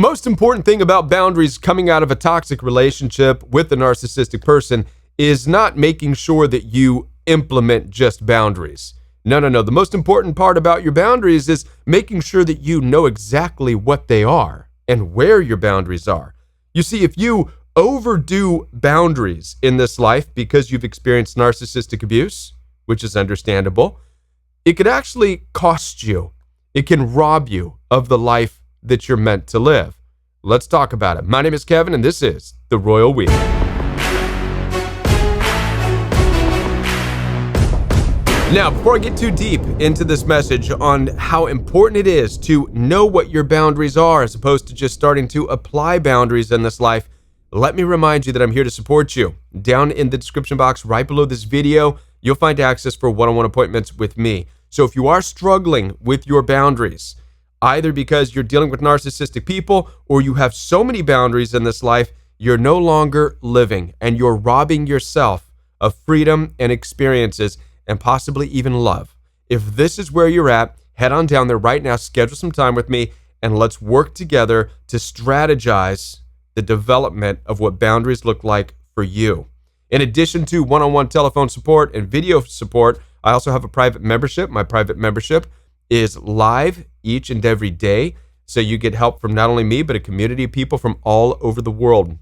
most important thing about boundaries coming out of a toxic relationship with a narcissistic person is not making sure that you implement just boundaries. No. The most important part about your boundaries is making sure that you know exactly what they are and where your boundaries are. You see, if you overdo boundaries in this life because you've experienced narcissistic abuse, which is understandable, it could actually cost you. It can rob you of the life that you're meant to live. Let's talk about it. My name is Kevin, and this is The Royal We. Now, before I get too deep into this message on how important it is to know what your boundaries are as opposed to just starting to apply boundaries in this life, let me remind you that I'm here to support you. Down in the description box right below this video, you'll find access for one-on-one appointments with me. So if you are struggling with your boundaries, either because you're dealing with narcissistic people or you have so many boundaries in this life, you're no longer living and you're robbing yourself of freedom and experiences and possibly even love. If this is where you're at, head on down there right now, schedule some time with me, and let's work together to strategize the development of what boundaries look like for you. In addition to one-on-one telephone support and video support, I also have a private membership. My private membership is live each and every day, so you get help from not only me, but a community of people from all over the world.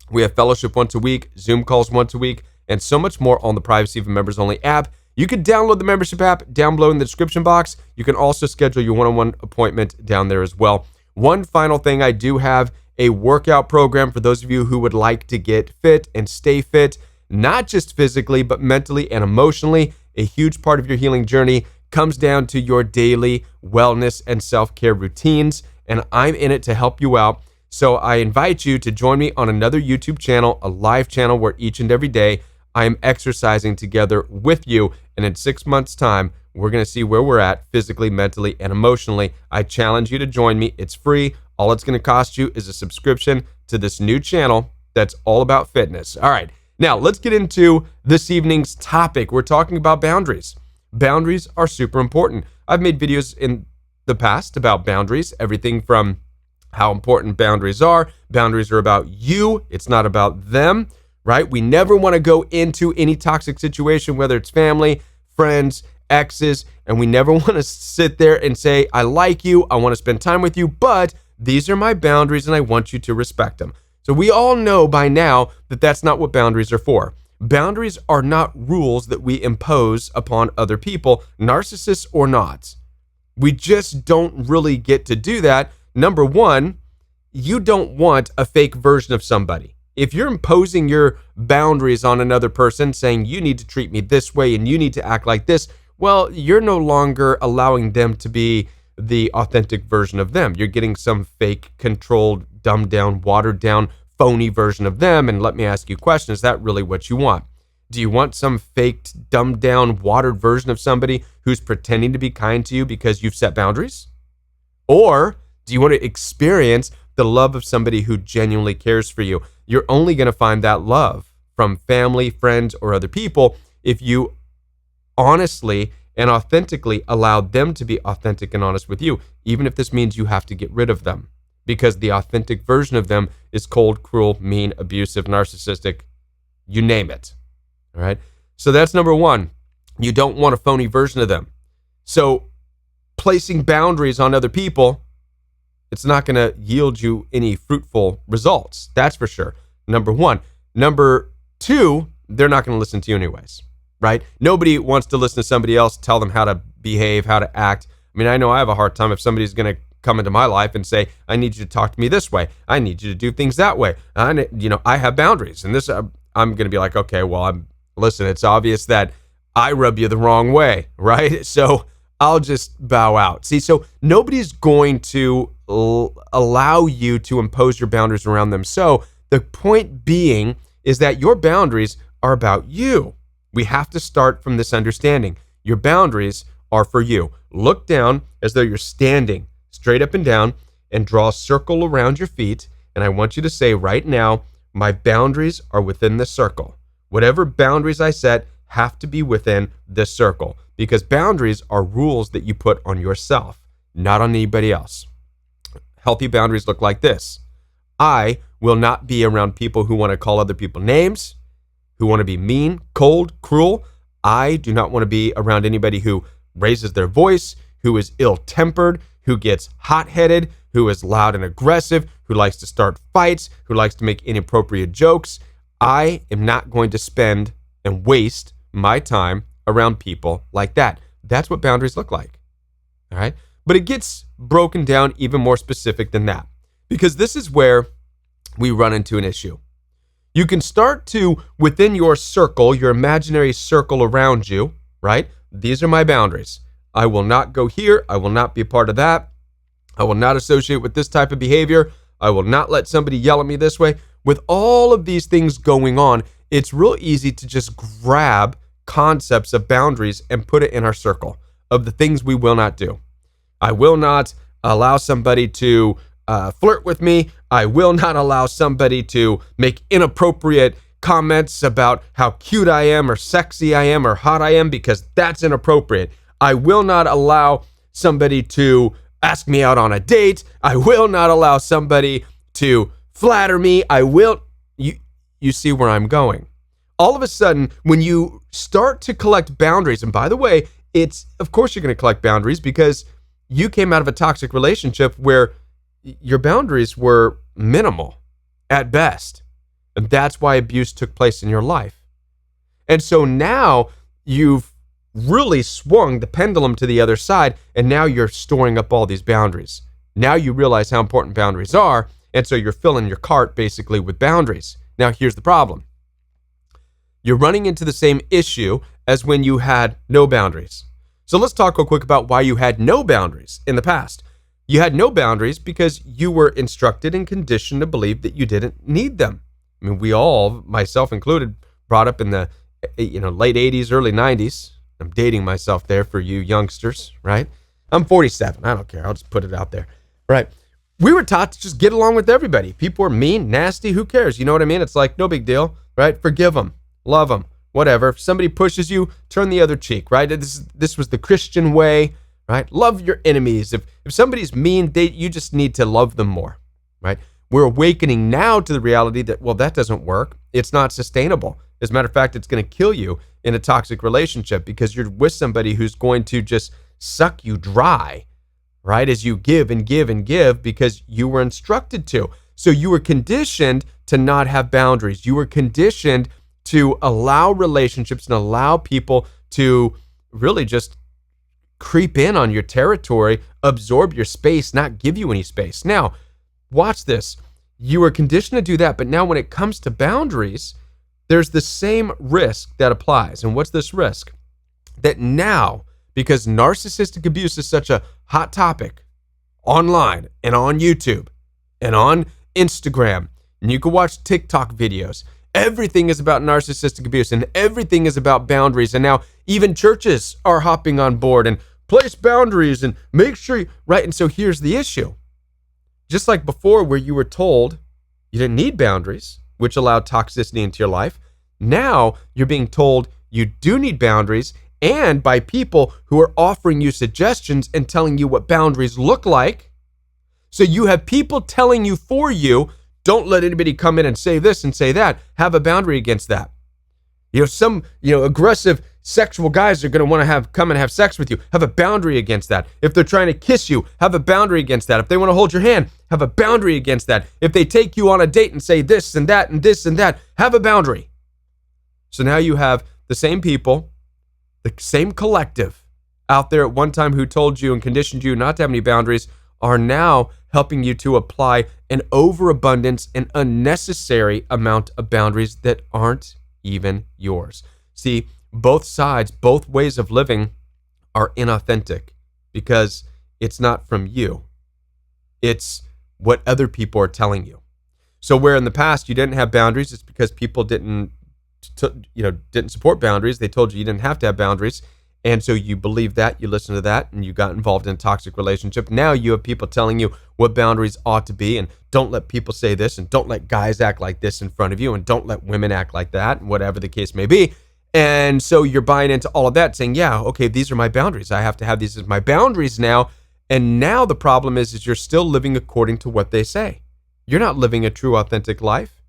We have fellowship once a week, Zoom calls once a week, and so much more on the Privacy for Members Only app. You can download the membership app down below in the description box. You can also schedule your one-on-one appointment down there as well. One final thing, I do have a workout program for those of you who would like to get fit and stay fit, not just physically, but mentally and emotionally. A huge part of your healing journey comes down to your daily wellness and self-care routines, and I'm in it to help you out. So I invite you to join me on another YouTube channel, a live channel where each and every day I am exercising together with you, and in 6 months' time, we're going to see where we're at physically, mentally, and emotionally. I challenge you to join me. It's free. All it's going to cost you is a subscription to this new channel that's all about fitness. All right, now let's get into this evening's topic. We're talking about boundaries. Boundaries are super important. I've made videos in the past about boundaries, everything from how important boundaries are. Boundaries are about you. It's not about them. Right? We never want to go into any toxic situation, whether it's family, friends, exes, and we never want to sit there and say, I like you, I want to spend time with you, but these are my boundaries and I want you to respect them. So we all know by now that that's not what boundaries are for. Boundaries are not rules that we impose upon other people, narcissists or not. We just don't really get to do that. Number one, you don't want a fake version of somebody. If you're imposing your boundaries on another person, saying you need to treat me this way and you need to act like this, well, you're no longer allowing them to be the authentic version of them. You're getting some fake, controlled, dumbed down, watered down, phony version of them. And let me ask you a question. Is that really what you want? Do you want some faked, dumbed down, watered version of somebody who's pretending to be kind to you because you've set boundaries? Or do you want to experience the love of somebody who genuinely cares for you? You're only going to find that love from family, friends, or other people if you honestly and authentically allow them to be authentic and honest with you, even if this means you have to get rid of them, because the authentic version of them is cold, cruel, mean, abusive, narcissistic, you name it. All right. So that's number one. You don't want a phony version of them. So placing boundaries on other people, it's not going to yield you any fruitful results. That's for sure. Number one. Number two, they're not going to listen to you anyways, right? Nobody wants to listen to somebody else tell them how to behave, how to act. I mean, I know I have a hard time if somebody's going to come into my life and say, I need you to talk to me this way. I need you to do things that way. I have boundaries. And this, I'm going to be like, okay, well, listen, it's obvious that I rub you the wrong way, right? So I'll just bow out. See, so nobody's going to allow you to impose your boundaries around them. So the point being is that your boundaries are about you. We have to start from this understanding. Your boundaries are for you. Look down as though you're standing straight up and down and draw a circle around your feet. And I want you to say right now, my boundaries are within this circle. Whatever boundaries I set have to be within this circle, because boundaries are rules that you put on yourself, not on anybody else. Healthy boundaries look like this. I will not be around people who want to call other people names, who want to be mean, cold, cruel. I do not want to be around anybody who raises their voice, who is ill-tempered, who gets hot-headed, who is loud and aggressive, who likes to start fights, who likes to make inappropriate jokes. I am not going to spend and waste my time around people like that. That's what boundaries look like. All right? But it gets broken down even more specific than that, because this is where we run into an issue. You can start to, within your circle, your imaginary circle around you, right? These are my boundaries. I will not go here. I will not be a part of that. I will not associate with this type of behavior. I will not let somebody yell at me this way. With all of these things going on, it's real easy to just grab concepts of boundaries and put it in our circle of the things we will not do. I will not allow somebody to flirt with me. I will not allow somebody to make inappropriate comments about how cute I am or sexy I am or hot I am, because that's inappropriate. I will not allow somebody to ask me out on a date. I will not allow somebody to flatter me. You see where I'm going. All of a sudden, when you start to collect boundaries, and by the way, it's, of course you're going to collect boundaries because you came out of a toxic relationship where your boundaries were minimal at best. And that's why abuse took place in your life. And so now you've really swung the pendulum to the other side, and now you're storing up all these boundaries. Now you realize how important boundaries are, and so you're filling your cart basically with boundaries. Now here's the problem. You're running into the same issue as when you had no boundaries. So let's talk real quick about why you had no boundaries in the past. You had no boundaries because you were instructed and conditioned to believe that you didn't need them. I mean, we all, myself included, brought up in the late 80s, early 90s. I'm dating myself there for you youngsters, right? I'm 47. I don't care. I'll just put it out there, right? We were taught to just get along with everybody. People are mean, nasty. Who cares? You know what I mean? It's like, no big deal, right? Forgive them, love them, whatever. If somebody pushes you, turn the other cheek, right? This was the Christian way, right? Love your enemies. If somebody's mean, you just need to love them more, right? We're awakening now to the reality that, well, that doesn't work. It's not sustainable. As a matter of fact, it's going to kill you in a toxic relationship because you're with somebody who's going to just suck you dry, right? As you give and give and give because you were instructed to. So you were conditioned to not have boundaries. You were conditioned to allow relationships and allow people to really just creep in on your territory, absorb your space, not give you any space. Now, watch this. You were conditioned to do that, but now when it comes to boundaries, there's the same risk that applies. And what's this risk? That now, because narcissistic abuse is such a hot topic online and on YouTube and on Instagram, and you can watch TikTok videos, everything is about narcissistic abuse and everything is about boundaries. And now even churches are hopping on board and place boundaries and make sure, right? And so here's the issue. Just like before where you were told you didn't need boundaries, which allowed toxicity into your life, now you're being told you do need boundaries, and by people who are offering you suggestions and telling you what boundaries look like. So you have people telling you for you, don't let anybody come in and say this and say that. Have a boundary against that. Some aggressive sexual guys are going to want to come and have sex with you. Have a boundary against that. If they're trying to kiss you, have a boundary against that. If they want to hold your hand, have a boundary against that. If they take you on a date and say this and that and this and that, have a boundary. So now you have the same people, the same collective out there at one time who told you and conditioned you not to have any boundaries are now helping you to apply an overabundance and unnecessary amount of boundaries that aren't even yours. See, both sides, both ways of living are inauthentic because it's not from you. It's what other people are telling you. So where in the past you didn't have boundaries, it's because people didn't support boundaries. They told you didn't have to have boundaries. And so you believed that, you listened to that, and you got involved in a toxic relationship. Now you have people telling you what boundaries ought to be, and don't let people say this, and don't let guys act like this in front of you, and don't let women act like that, and whatever the case may be. And so you're buying into all of that, saying, yeah, okay, these are my boundaries. I have to have these as my boundaries now. And now the problem is you're still living according to what they say. You're not living a true, authentic life.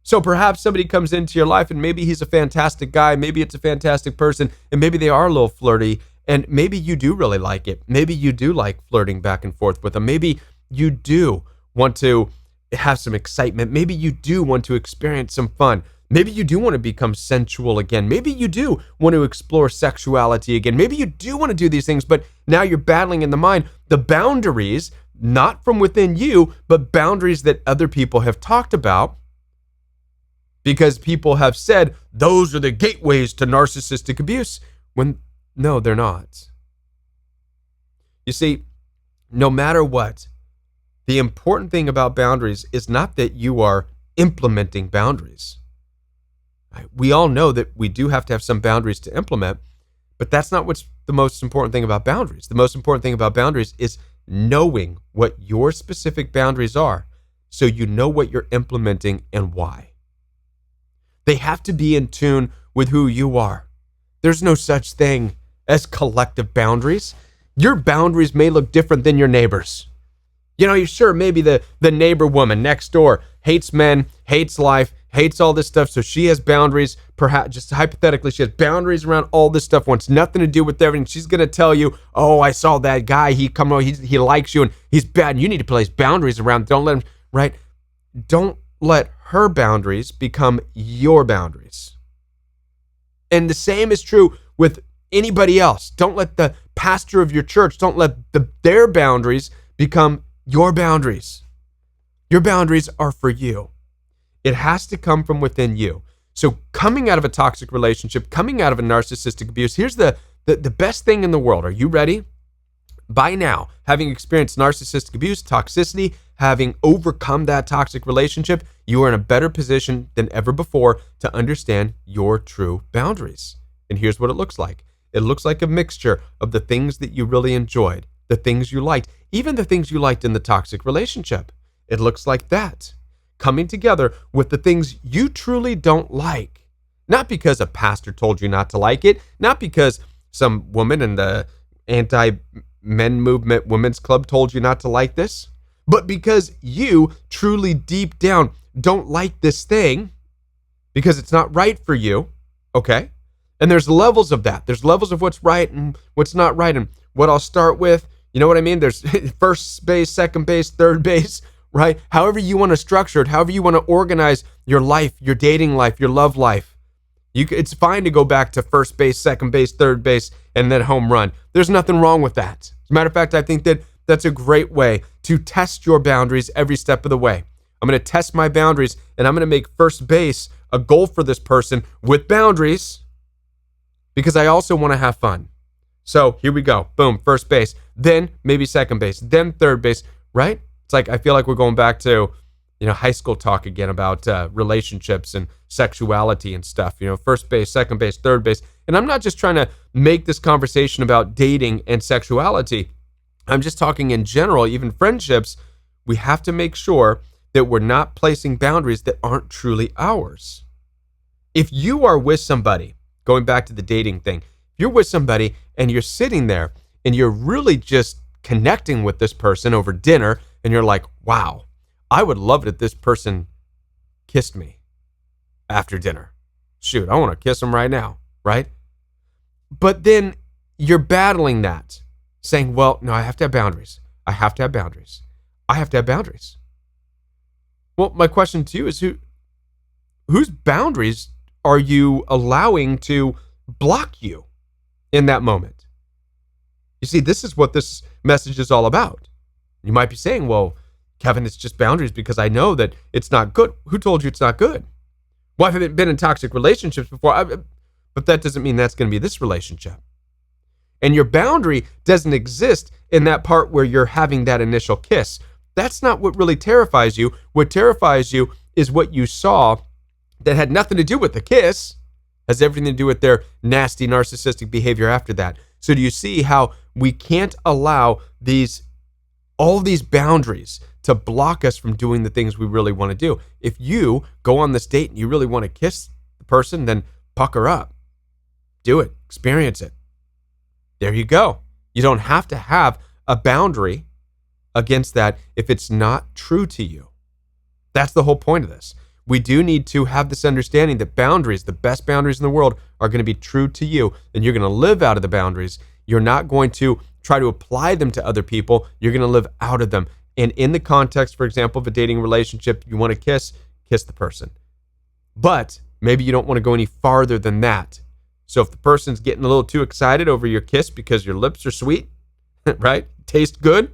So perhaps somebody comes into your life and maybe he's a fantastic guy, maybe it's a fantastic person, and maybe they are a little flirty, and maybe you do really like it. Maybe you do like flirting back and forth with them. Maybe you do want to have some excitement. Maybe you do want to experience some fun. Maybe you do want to become sensual again. Maybe you do want to explore sexuality again. Maybe you do want to do these things, but now you're battling in the mind the boundaries, not from within you, but boundaries that other people have talked about, because people have said those are the gateways to narcissistic abuse, when no, they're not. You see, no matter what, the important thing about boundaries is not that you are implementing boundaries. We all know that we do have to have some boundaries to implement, but that's not what's the most important thing about boundaries. The most important thing about boundaries is knowing what your specific boundaries are, so you know what you're implementing and why. They have to be in tune with who you are. There's no such thing as collective boundaries. Your boundaries may look different than your neighbors. You know, you're sure maybe the neighbor woman next door hates men, hates life, hates all this stuff, so she has boundaries. Perhaps, just hypothetically, she has boundaries around all this stuff, wants nothing to do with everything. She's going to tell you, oh, I saw that guy, he likes you and he's bad, and you need to place boundaries around. Don't let him, right? Don't let her boundaries become your boundaries. And the same is true with anybody else. Don't let the pastor of your church, don't let their boundaries become your boundaries. Your boundaries are for you. It has to come from within you. So coming out of a toxic relationship, coming out of a narcissistic abuse, here's the best thing in the world. Are you ready? By now, having experienced narcissistic abuse, toxicity, having overcome that toxic relationship, you are in a better position than ever before to understand your true boundaries. And here's what it looks like. It looks like a mixture of the things that you really enjoyed, the things you liked, even the things you liked in the toxic relationship. It looks like that, coming together with the things you truly don't like. Not because a pastor told you not to like it, not because some woman in the anti-men movement women's club told you not to like this, but because you truly deep down don't like this thing because it's not right for you, okay? And there's levels of that. There's levels of what's right and what's not right. And what I'll start with, you know what I mean? There's first base, second base, third base, right? However you want to structure it, however you want to organize your life, your dating life, your love life. It's fine to go back to first base, second base, third base, and then home run. There's nothing wrong with that. As a matter of fact, I think that that's a great way to test your boundaries every step of the way. I'm going to test my boundaries, and I'm going to make first base a goal for this person with boundaries, because I also want to have fun. So here we go. Boom, first base. Then maybe second base. Then third base, right? It's like I feel like we're going back to, high school talk again about relationships and sexuality and stuff. First base, second base, third base. And I'm not just trying to make this conversation about dating and sexuality. I'm just talking in general, even friendships. We have to make sure that we're not placing boundaries that aren't truly ours. If you are with somebody, going back to the dating thing, if you're with somebody and you're sitting there and you're really just connecting with this person over dinner and you're like, wow, I would love it if this person kissed me after dinner. Shoot, I want to kiss him right now, right? But then you're battling that, saying, well, no, I have to have boundaries. I have to have boundaries. I have to have boundaries. Well, my question to you is whose boundaries are you allowing to block you in that moment? You see, this is what this message is all about. You might be saying, well, Kevin, it's just boundaries because I know that it's not good. Who told you it's not good? Well, I've been in toxic relationships before, but that doesn't mean that's going to be this relationship. And your boundary doesn't exist in that part where you're having that initial kiss. That's not what really terrifies you. What terrifies you is what you saw that had nothing to do with the kiss, has everything to do with their nasty narcissistic behavior after that. So do you see how we can't allow all these boundaries to block us from doing the things we really want to do? If you go on this date and you really want to kiss the person, then pucker up. Do it. Experience it. There you go. You don't have to have a boundary against that if it's not true to you. That's the whole point of this. We do need to have this understanding that boundaries, the best boundaries in the world, are going to be true to you, and you're going to live out of the boundaries. You're not going to try to apply them to other people. You're going to live out of them. And in the context, for example, of a dating relationship, you want to kiss the person. But maybe you don't want to go any farther than that. So if the person's getting a little too excited over your kiss because your lips are sweet, right? Taste good,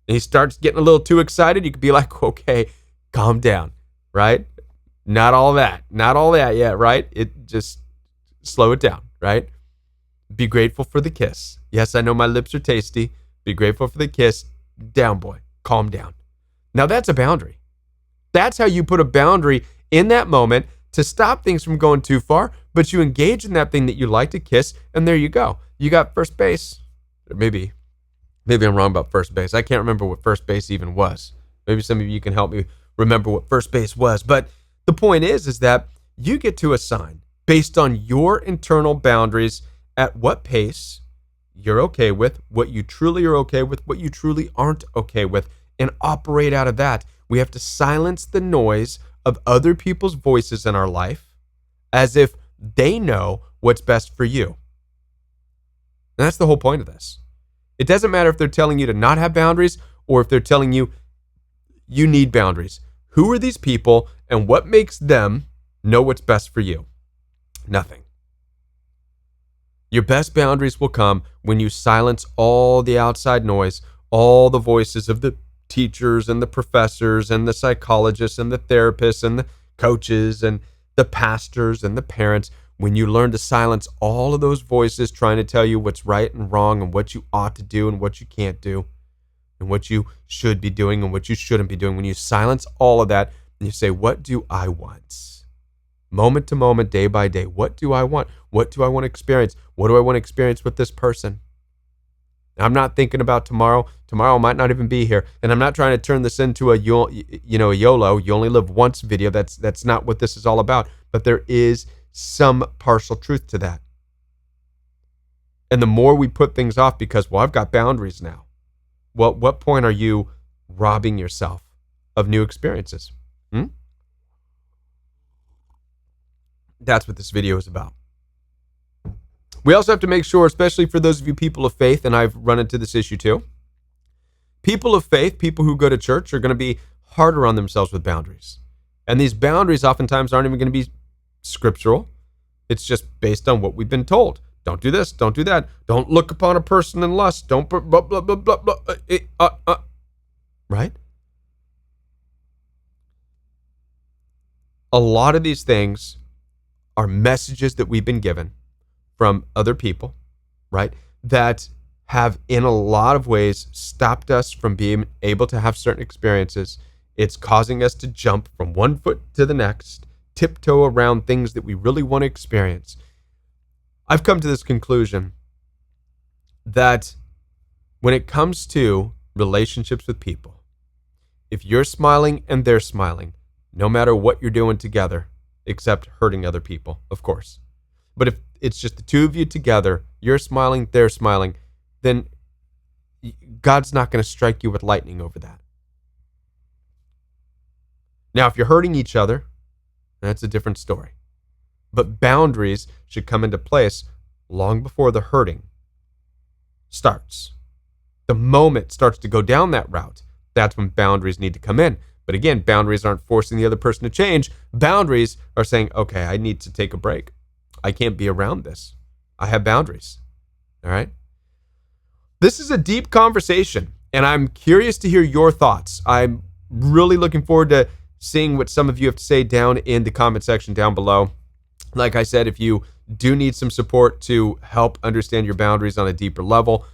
and he starts getting a little too excited, you could be like, okay, calm down, right? Not all that yet, right? It just slow it down, right? Be grateful for the kiss. Yes, I know my lips are tasty. Be grateful for the kiss. Down, boy. Calm down. Now that's a boundary. That's how you put a boundary in that moment to stop things from going too far, but you engage in that thing that you like to kiss, and there you go. You got first base. Maybe I'm wrong about first base. I can't remember what first base even was. Maybe some of you can help me remember what first base was. But the point is that you get to assign, based on your internal boundaries, at what pace you're okay with, what you truly are okay with, what you truly aren't okay with, and operate out of that. We have to silence the noise of other people's voices in our life as if they know what's best for you. And that's the whole point of this. It doesn't matter if they're telling you to not have boundaries or if they're telling you you need boundaries. Who are these people and what makes them know what's best for you? Nothing. Your best boundaries will come when you silence all the outside noise, all the voices of the teachers and the professors and the psychologists and the therapists and the coaches and the pastors and the parents. When you learn to silence all of those voices trying to tell you what's right and wrong and what you ought to do and what you can't do and what you should be doing and what you shouldn't be doing, when you silence all of that and you say, what do I want? Moment to moment, day by day, what do I want? What do I want to experience? What do I want to experience with this person? I'm not thinking about tomorrow. Tomorrow might not even be here. And I'm not trying to turn this into a YOLO, you only live once video. That's not what this is all about. But there is some partial truth to that. And the more we put things off because, well, I've got boundaries now. Well, what point are you robbing yourself of new experiences? That's what this video is about. We also have to make sure, especially for those of you people of faith, and I've run into this issue too, people of faith, people who go to church, are going to be harder on themselves with boundaries. And these boundaries oftentimes aren't even going to be scriptural. It's just based on what we've been told. Don't do this, don't do that. Don't look upon a person in lust. Don't blah, blah, blah, blah, blah. Right? A lot of these things are messages that we've been given from other people, right, that have in a lot of ways stopped us from being able to have certain experiences. It's causing us to jump from one foot to the next, tiptoe around things that we really want to experience. I've come to this conclusion that when it comes to relationships with people, if you're smiling and they're smiling, no matter what you're doing together, except hurting other people, of course. But if it's just the two of you together, you're smiling, they're smiling, then God's not going to strike you with lightning over that. Now, if you're hurting each other, that's a different story. But boundaries should come into place long before the hurting starts. The moment it starts to go down that route, that's when boundaries need to come in. But again, boundaries aren't forcing the other person to change. Boundaries are saying, okay, I need to take a break. I can't be around this. I have boundaries. All right? This is a deep conversation, and I'm curious to hear your thoughts. I'm really looking forward to seeing what some of you have to say down in the comment section down below. Like I said, if you do need some support to help understand your boundaries on a deeper level,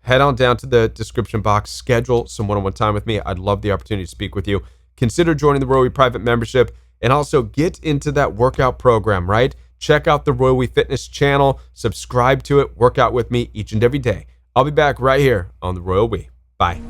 head on down to the description box, schedule some one-on-one time with me. I'd love the opportunity to speak with you. Consider joining the Royal We Private membership and also get into that workout program, right? Check out the Royal We Fitness channel, subscribe to it, work out with me each and every day. I'll be back right here on the Royal We. Bye.